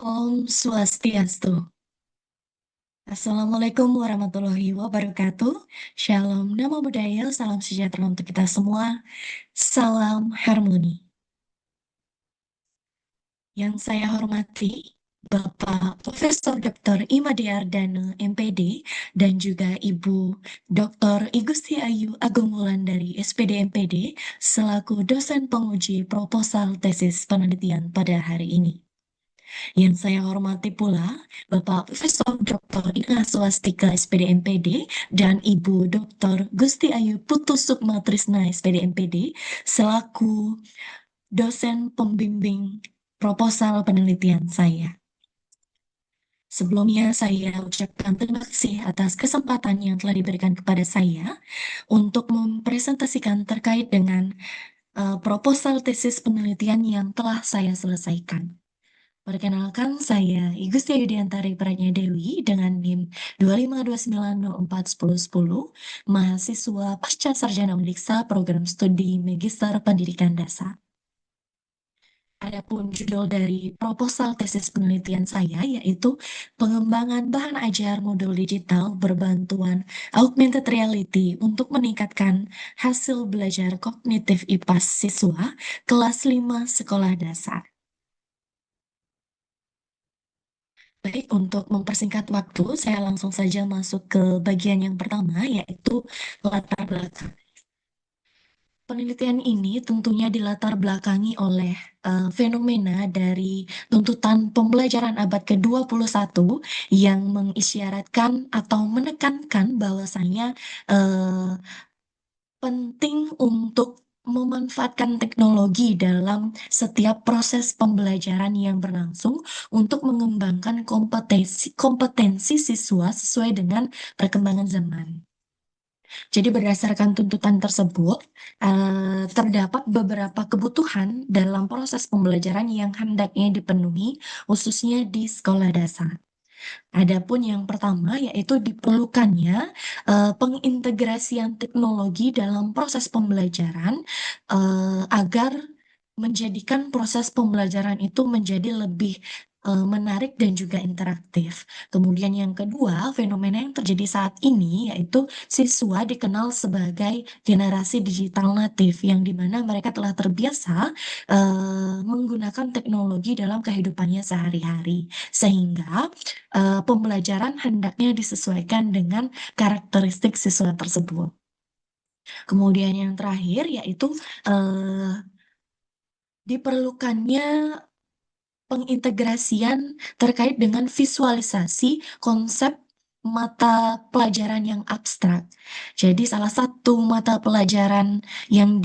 Om Swastiastu. Assalamualaikum warahmatullahi wabarakatuh. Shalom, namo buddhaya, salam sejahtera untuk kita semua. Salam harmoni. Yang saya hormati, Bapak Profesor Dr. Imade Ardana, MPD, dan juga Ibu Dr. Igusti Ayu Agung Wulandari, SPD MPD, selaku dosen penguji proposal tesis penelitian pada hari ini. Yang saya hormati pula Bapak Profesor Dr. Ina Swastika SPD MPD dan Ibu Dr. Gusti Ayu Putu Sukma Trisna SPD MPD selaku dosen pembimbing proposal penelitian saya. Sebelumnya saya ucapkan terima kasih atas kesempatan yang telah diberikan kepada saya untuk mempresentasikan terkait dengan proposal tesis penelitian yang telah saya selesaikan. Perkenalkan, saya Igusti Yudiantari Pradnya Dewi dengan NIM 252904100, mahasiswa Pasca Sarjana Undiksa Program Studi Magister Pendidikan Dasar. Adapun judul dari proposal tesis penelitian saya yaitu pengembangan bahan ajar modul digital berbantuan augmented reality untuk meningkatkan hasil belajar kognitif IPAS siswa kelas 5 sekolah dasar. Baik, untuk mempersingkat waktu, saya langsung saja masuk ke bagian yang pertama, yaitu latar belakang. Penelitian ini tentunya dilatar belakangi oleh fenomena dari tuntutan pembelajaran abad ke-21 yang mengisyaratkan atau menekankan bahwasanya eh, penting untuk memanfaatkan teknologi dalam setiap proses pembelajaran yang berlangsung untuk mengembangkan kompetensi siswa sesuai dengan perkembangan zaman. Jadi berdasarkan tuntutan tersebut, terdapat beberapa kebutuhan dalam proses pembelajaran yang hendaknya dipenuhi, khususnya di sekolah dasar. Adapun yang pertama yaitu diperlukannya pengintegrasian teknologi dalam proses pembelajaran agar menjadikan proses pembelajaran itu menjadi lebih menarik dan juga interaktif. Kemudian yang kedua, fenomena yang terjadi saat ini yaitu siswa dikenal sebagai generasi digital natif yang dimana mereka telah terbiasa menggunakan teknologi dalam kehidupannya sehari-hari. Sehingga pembelajaran hendaknya disesuaikan dengan karakteristik siswa tersebut. Kemudian yang terakhir yaitu diperlukannya pengintegrasian terkait dengan visualisasi konsep mata pelajaran yang abstrak. Jadi salah satu mata pelajaran yang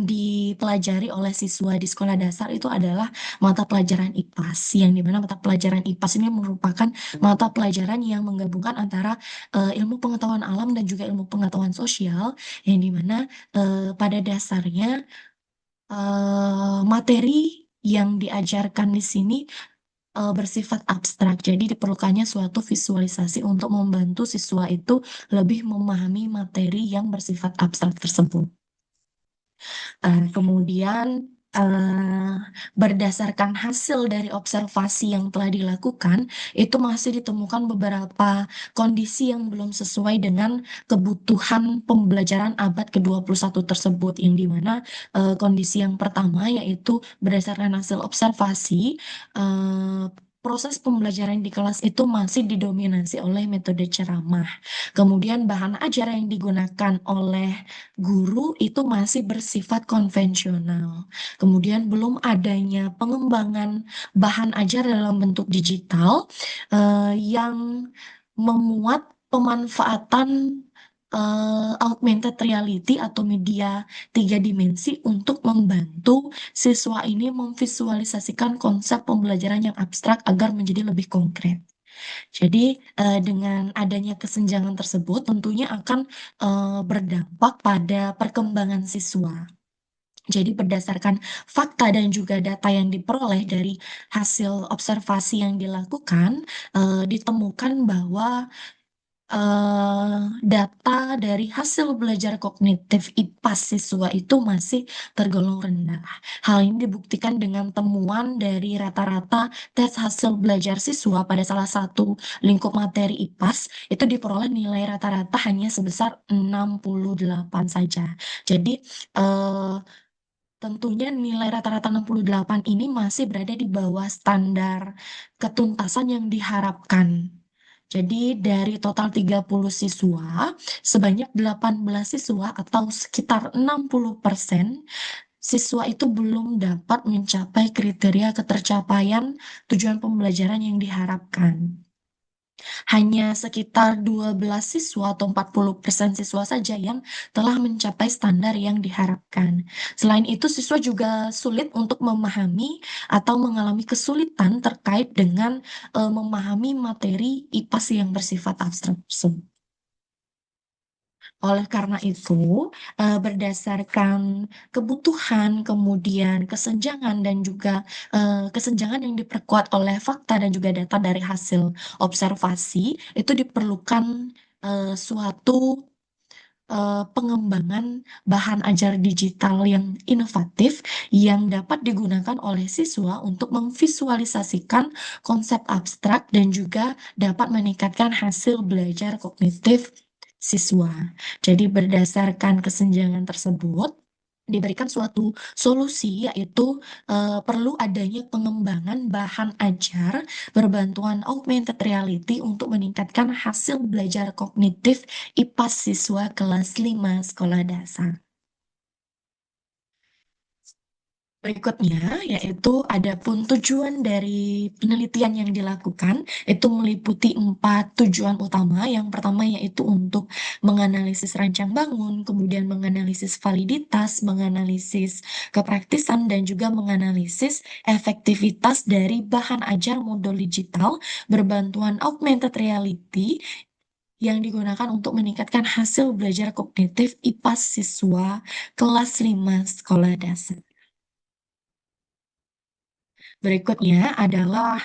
dipelajari oleh siswa di sekolah dasar itu adalah mata pelajaran IPAS, yang dimana mata pelajaran IPAS ini merupakan mata pelajaran yang menggabungkan antara ilmu pengetahuan alam dan juga ilmu pengetahuan sosial, yang dimana pada dasarnya materi yang diajarkan di sini bersifat abstrak. Jadi diperlukannya suatu visualisasi untuk membantu siswa itu lebih memahami materi yang bersifat abstrak tersebut. Kemudian berdasarkan hasil dari observasi yang telah dilakukan, itu masih ditemukan beberapa kondisi yang belum sesuai dengan kebutuhan pembelajaran abad ke-21 tersebut, yang dimana kondisi yang pertama yaitu berdasarkan hasil observasi, proses pembelajaran di kelas itu masih didominasi oleh metode ceramah. Kemudian bahan ajar yang digunakan oleh guru itu masih bersifat konvensional. Kemudian belum adanya pengembangan bahan ajar dalam bentuk digital yang memuat pemanfaatan augmented reality atau media 3 dimensi untuk membantu siswa ini memvisualisasikan konsep pembelajaran yang abstrak agar menjadi lebih konkret. Jadi dengan adanya kesenjangan tersebut tentunya akan berdampak pada perkembangan siswa. Jadi berdasarkan fakta dan juga data yang diperoleh dari hasil observasi yang dilakukan, ditemukan bahwa data dari hasil belajar kognitif IPAS siswa itu masih tergolong rendah. Hal ini dibuktikan dengan temuan dari rata-rata tes hasil belajar siswa pada salah satu lingkup materi IPAS itu diperoleh nilai rata-rata hanya sebesar 68 saja. Jadi, eh, tentunya nilai rata-rata 68 ini masih berada di bawah standar ketuntasan yang diharapkan. Jadi dari total 30 siswa, sebanyak 18 siswa atau sekitar 60% siswa itu belum dapat mencapai kriteria ketercapaian tujuan pembelajaran yang diharapkan. Hanya sekitar 12 siswa atau 40% siswa saja yang telah mencapai standar yang diharapkan. Selain itu, siswa juga sulit untuk memahami atau mengalami kesulitan terkait dengan memahami materi IPAS yang bersifat abstrak tersebut. Oleh karena itu, berdasarkan kebutuhan, kemudian kesenjangan dan juga kesenjangan yang diperkuat oleh fakta dan juga data dari hasil observasi, itu diperlukan suatu pengembangan bahan ajar digital yang inovatif yang dapat digunakan oleh siswa untuk memvisualisasikan konsep abstrak dan juga dapat meningkatkan hasil belajar kognitif siswa. Jadi berdasarkan kesenjangan tersebut, diberikan suatu solusi yaitu perlu adanya pengembangan bahan ajar berbantuan augmented reality untuk meningkatkan hasil belajar kognitif IPAS siswa kelas 5 sekolah dasar. Berikutnya, yaitu adapun tujuan dari penelitian yang dilakukan, itu meliputi 4 tujuan utama. Yang pertama yaitu untuk menganalisis rancang bangun, kemudian menganalisis validitas, menganalisis kepraktisan, dan juga menganalisis efektivitas dari bahan ajar modul digital berbantuan augmented reality yang digunakan untuk meningkatkan hasil belajar kognitif IPAS siswa kelas 5 sekolah dasar. Berikutnya adalah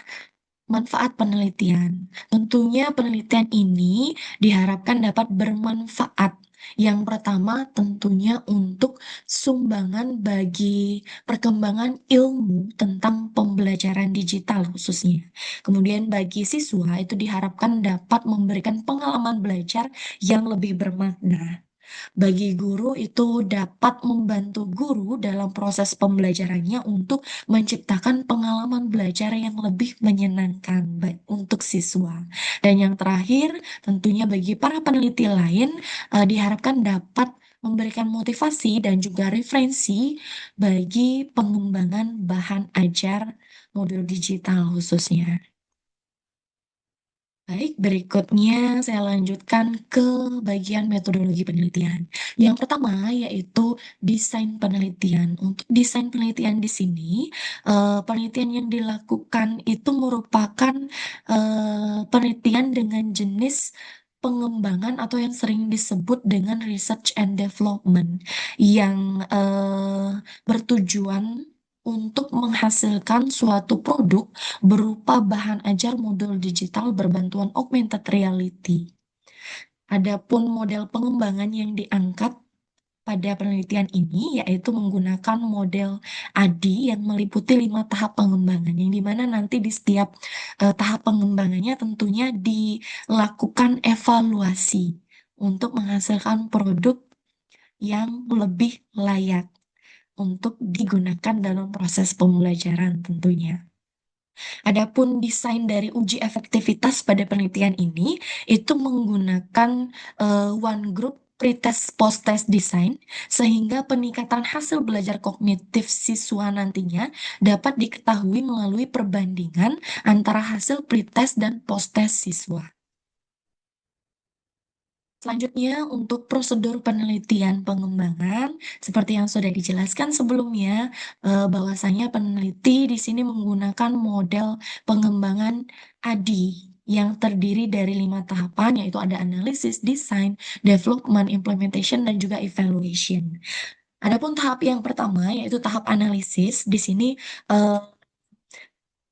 manfaat penelitian. Tentunya penelitian ini diharapkan dapat bermanfaat. Yang pertama tentunya untuk sumbangan bagi perkembangan ilmu tentang pembelajaran digital khususnya. Kemudian bagi siswa itu diharapkan dapat memberikan pengalaman belajar yang lebih bermakna. Bagi guru itu dapat membantu guru dalam proses pembelajarannya untuk menciptakan pengalaman belajar yang lebih menyenangkan baik untuk siswa. Dan yang terakhir, tentunya bagi para peneliti lain diharapkan dapat memberikan motivasi dan juga referensi bagi pengembangan bahan ajar modul digital khususnya. Baik, berikutnya saya lanjutkan ke bagian metodologi penelitian. Yang pertama yaitu desain penelitian. Untuk desain penelitian di sini, penelitian yang dilakukan itu merupakan penelitian dengan jenis pengembangan atau yang sering disebut dengan research and development yang bertujuan untuk menghasilkan suatu produk berupa bahan ajar modul digital berbantuan augmented reality. Adapun model pengembangan yang diangkat pada penelitian ini yaitu menggunakan model ADI yang meliputi 5 tahap pengembangan, yang dimana nanti di setiap tahap pengembangannya tentunya dilakukan evaluasi untuk menghasilkan produk yang lebih layak untuk digunakan dalam proses pembelajaran tentunya. Adapun desain dari uji efektivitas pada penelitian ini itu menggunakan one group pretest post-test design sehingga peningkatan hasil belajar kognitif siswa nantinya dapat diketahui melalui perbandingan antara hasil pretest dan post-test siswa. Selanjutnya, untuk prosedur penelitian pengembangan, seperti yang sudah dijelaskan sebelumnya, bahwasanya peneliti di sini menggunakan model pengembangan ADI yang terdiri dari 5 tahapan, yaitu ada analisis, design, development, implementation, dan juga evaluation. Adapun tahap yang pertama, yaitu tahap analisis, di sini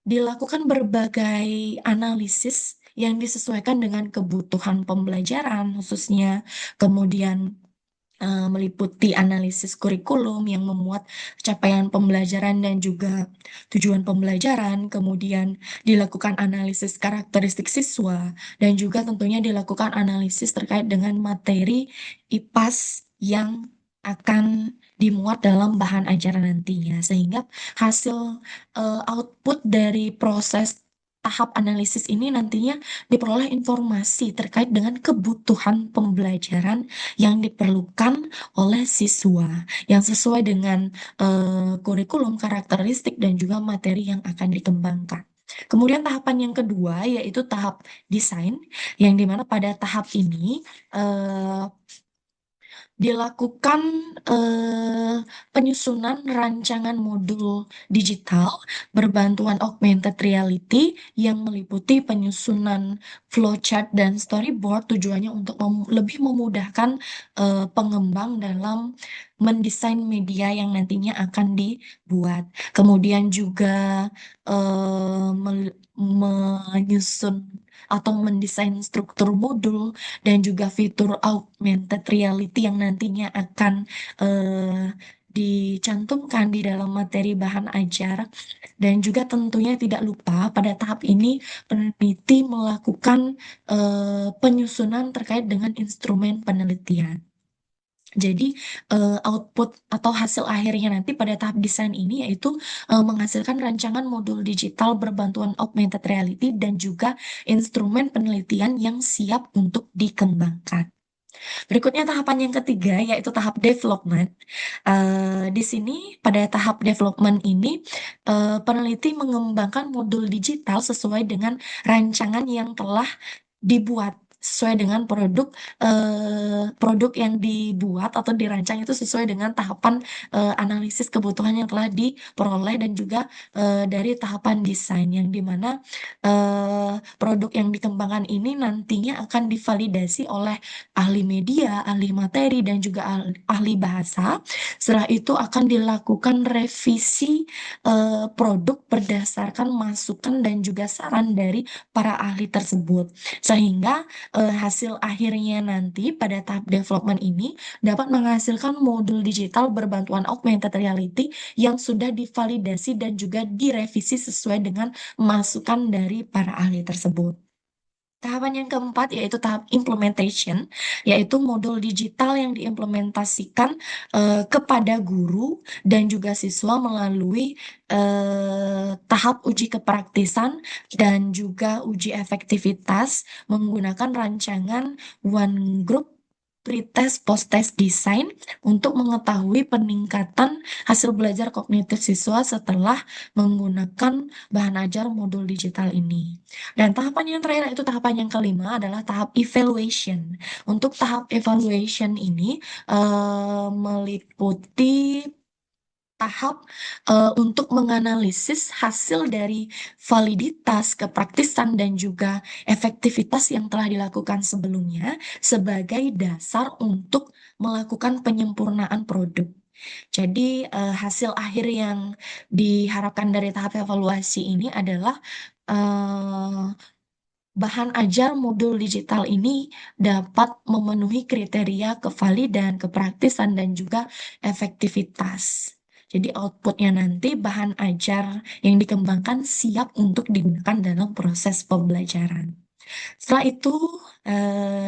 dilakukan berbagai analisis yang disesuaikan dengan kebutuhan pembelajaran khususnya, kemudian meliputi analisis kurikulum yang memuat capaian pembelajaran dan juga tujuan pembelajaran, kemudian dilakukan analisis karakteristik siswa, dan juga tentunya dilakukan analisis terkait dengan materi IPAS yang akan dimuat dalam bahan ajaran nantinya, sehingga hasil output dari proses tahap analisis ini nantinya diperoleh informasi terkait dengan kebutuhan pembelajaran yang diperlukan oleh siswa yang sesuai dengan kurikulum, karakteristik, dan juga materi yang akan dikembangkan. Kemudian tahapan yang kedua yaitu tahap desain, yang dimana pada tahap ini eh, dilakukan penyusunan rancangan modul digital berbantuan augmented reality yang meliputi penyusunan flowchart dan storyboard, tujuannya untuk lebih memudahkan pengembang dalam mendesain media yang nantinya akan dibuat. Kemudian juga menyusun atau mendesain struktur modul dan juga fitur augmented reality yang nantinya akan dicantumkan di dalam materi bahan ajar. Dan juga tentunya tidak lupa pada tahap ini peneliti melakukan penyusunan terkait dengan instrumen penelitian. Jadi output atau hasil akhirnya nanti pada tahap desain ini yaitu menghasilkan rancangan modul digital berbantuan augmented reality dan juga instrumen penelitian yang siap untuk dikembangkan. Berikutnya tahapan yang ketiga yaitu tahap development. Di sini pada tahap development ini peneliti mengembangkan modul digital sesuai dengan rancangan yang telah dibuat, sesuai dengan produk yang dibuat atau dirancang itu sesuai dengan tahapan analisis kebutuhan yang telah diperoleh dan juga dari tahapan desain, yang dimana produk yang dikembangkan ini nantinya akan divalidasi oleh ahli media, ahli materi, dan juga ahli bahasa. Setelah itu akan dilakukan revisi produk berdasarkan masukan dan juga saran dari para ahli tersebut. Sehingga hasil akhirnya nanti pada tahap development ini dapat menghasilkan modul digital berbantuan augmented reality yang sudah divalidasi dan juga direvisi sesuai dengan masukan dari para ahli tersebut. Tahapan yang keempat yaitu tahap implementation, yaitu modul digital yang diimplementasikan kepada guru dan juga siswa melalui tahap uji kepraktisan dan juga uji efektivitas menggunakan rancangan one group pretest post-test design untuk mengetahui peningkatan hasil belajar kognitif siswa setelah menggunakan bahan ajar modul digital ini. Dan tahapan yang terakhir itu tahapan yang kelima adalah tahap evaluation. Untuk tahap evaluation ini meliputi tahap untuk menganalisis hasil dari validitas, kepraktisan, dan juga efektivitas yang telah dilakukan sebelumnya sebagai dasar untuk melakukan penyempurnaan produk. Jadi hasil akhir yang diharapkan dari tahap evaluasi ini adalah eh, bahan ajar modul digital ini dapat memenuhi kriteria kevalidan, kepraktisan, dan juga efektivitas. Jadi outputnya nanti bahan ajar yang dikembangkan siap untuk digunakan dalam proses pembelajaran. Setelah itu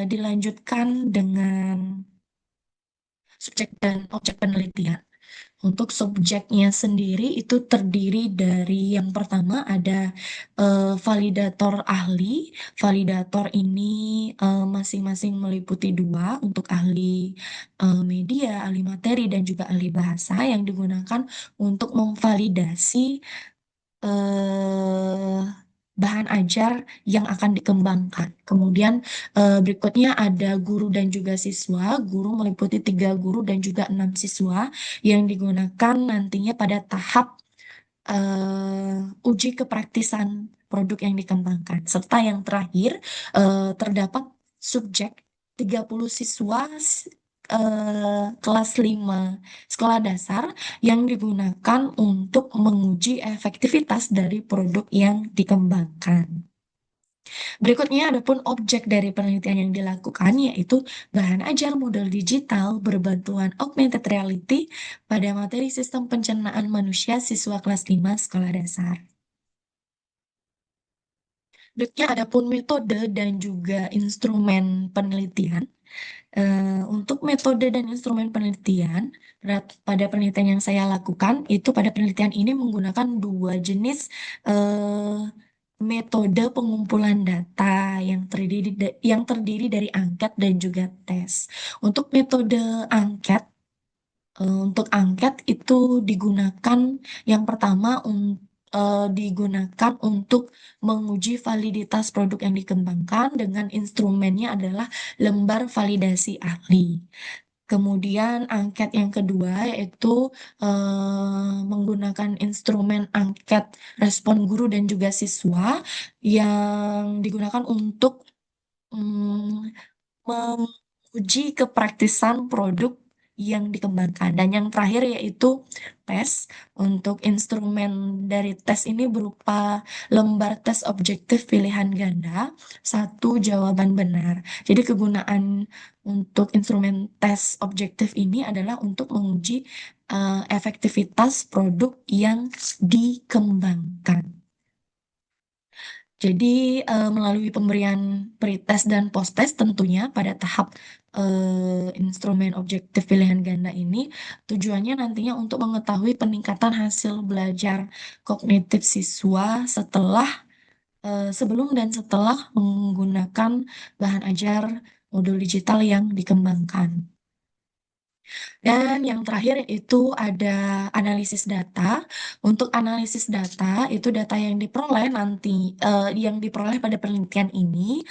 dilanjutkan dengan subjek dan objek penelitian. Untuk subjeknya sendiri itu terdiri dari yang pertama ada validator ahli. Validator ini masing-masing meliputi dua untuk ahli media, ahli materi, dan juga ahli bahasa yang digunakan untuk memvalidasi eh, bahan ajar yang akan dikembangkan. Kemudian berikutnya ada guru dan juga siswa. Guru meliputi 3 guru dan juga 6 siswa yang digunakan nantinya pada tahap uji kepraktisan produk yang dikembangkan. Serta yang terakhir terdapat subjek 30 siswa kelas 5 sekolah dasar yang digunakan untuk menguji efektivitas dari produk yang dikembangkan. Berikutnya ada pun objek dari penelitian yang dilakukan yaitu bahan ajar model digital berbantuan augmented reality pada materi sistem pencernaan manusia siswa kelas 5 sekolah dasar. Berikutnya ada pun metode dan juga instrumen penelitian. Untuk metode dan instrumen penelitian, pada penelitian yang saya lakukan, itu pada penelitian ini menggunakan dua jenis eh, metode pengumpulan data yang terdiri dari angket dan juga tes. Untuk metode angket, untuk angket itu digunakan yang pertama digunakan untuk menguji validitas produk yang dikembangkan dengan instrumennya adalah lembar validasi ahli. Kemudian angket yang kedua yaitu menggunakan instrumen angket respon guru dan juga siswa yang digunakan untuk mm, menguji kepraktisan produk yang dikembangkan. Dan yang terakhir yaitu tes. Untuk instrumen dari tes ini berupa lembar tes objektif pilihan ganda, satu jawaban benar. Jadi kegunaan untuk instrumen tes objektif ini adalah untuk menguji efektivitas produk yang dikembangkan. Jadi melalui pemberian pretest dan posttest tentunya pada tahap instrumen objektif pilihan ganda ini tujuannya nantinya untuk mengetahui peningkatan hasil belajar kognitif siswa sebelum dan setelah menggunakan bahan ajar modul digital yang dikembangkan. Dan yang terakhir itu ada analisis data. Untuk analisis data, itu data yang diperoleh yang diperoleh pada penelitian ini,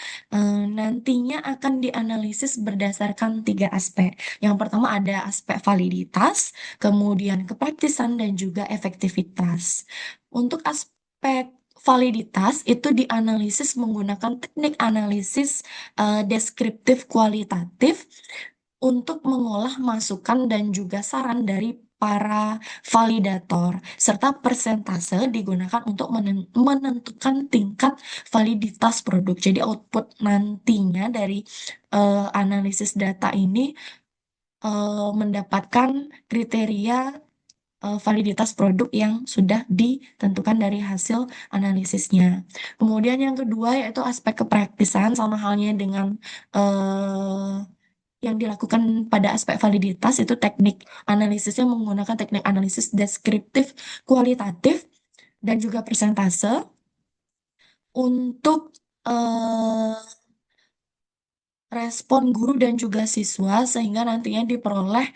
nantinya akan dianalisis berdasarkan tiga aspek. Yang pertama ada aspek validitas, kemudian kepraktisan, dan juga efektivitas. Untuk aspek validitas itu dianalisis menggunakan teknik analisis deskriptif kualitatif untuk mengolah masukan dan juga saran dari para validator, serta persentase digunakan untuk menentukan tingkat validitas produk. Jadi output nantinya dari analisis data ini mendapatkan kriteria validitas produk yang sudah ditentukan dari hasil analisisnya. Kemudian yang kedua yaitu aspek kepraktisan, sama halnya dengan eh, yang dilakukan pada aspek validitas itu teknik analisisnya menggunakan teknik analisis deskriptif kualitatif dan juga persentase untuk eh, respon guru dan juga siswa sehingga nantinya diperoleh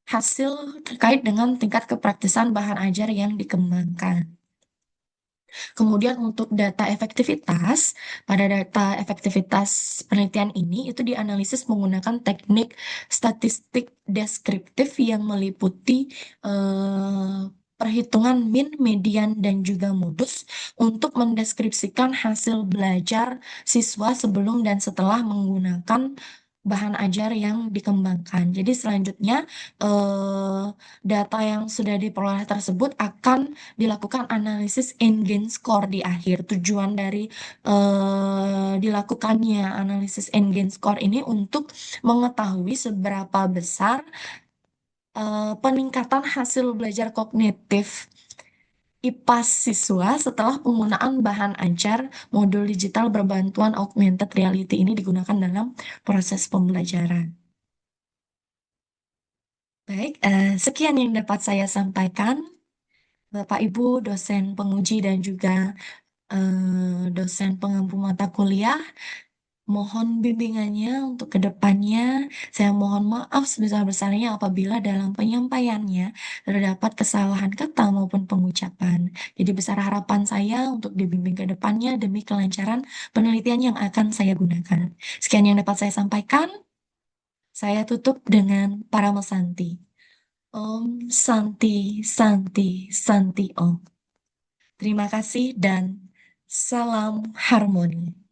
hasil terkait dengan tingkat kepraktisan bahan ajar yang dikembangkan. Kemudian untuk data efektivitas, pada data efektivitas penelitian ini itu dianalisis menggunakan teknik statistik deskriptif yang meliputi perhitungan min, median, dan juga modus untuk mendeskripsikan hasil belajar siswa sebelum dan setelah menggunakan bahan ajar yang dikembangkan. Jadi selanjutnya eh, data yang sudah diperoleh tersebut akan dilakukan analisis N-gain score di akhir. Tujuan dari dilakukannya analisis N-gain score ini untuk mengetahui seberapa besar peningkatan hasil belajar kognitif IPAS siswa setelah penggunaan bahan ajar modul digital berbantuan augmented reality ini digunakan dalam proses pembelajaran. Baik, sekian yang dapat saya sampaikan. Bapak Ibu dosen penguji dan juga dosen pengampu mata kuliah, mohon bimbingannya untuk kedepannya. Saya mohon maaf sebesar-besarnya apabila dalam penyampaiannya terdapat kesalahan kata maupun pengucapan. Jadi besar harapan saya untuk dibimbing ke depannya demi kelancaran penelitian yang akan saya gunakan. Sekian yang dapat saya sampaikan. Saya tutup dengan Paramesanti. Om Santi Santi Santi Om. Terima kasih dan salam harmoni.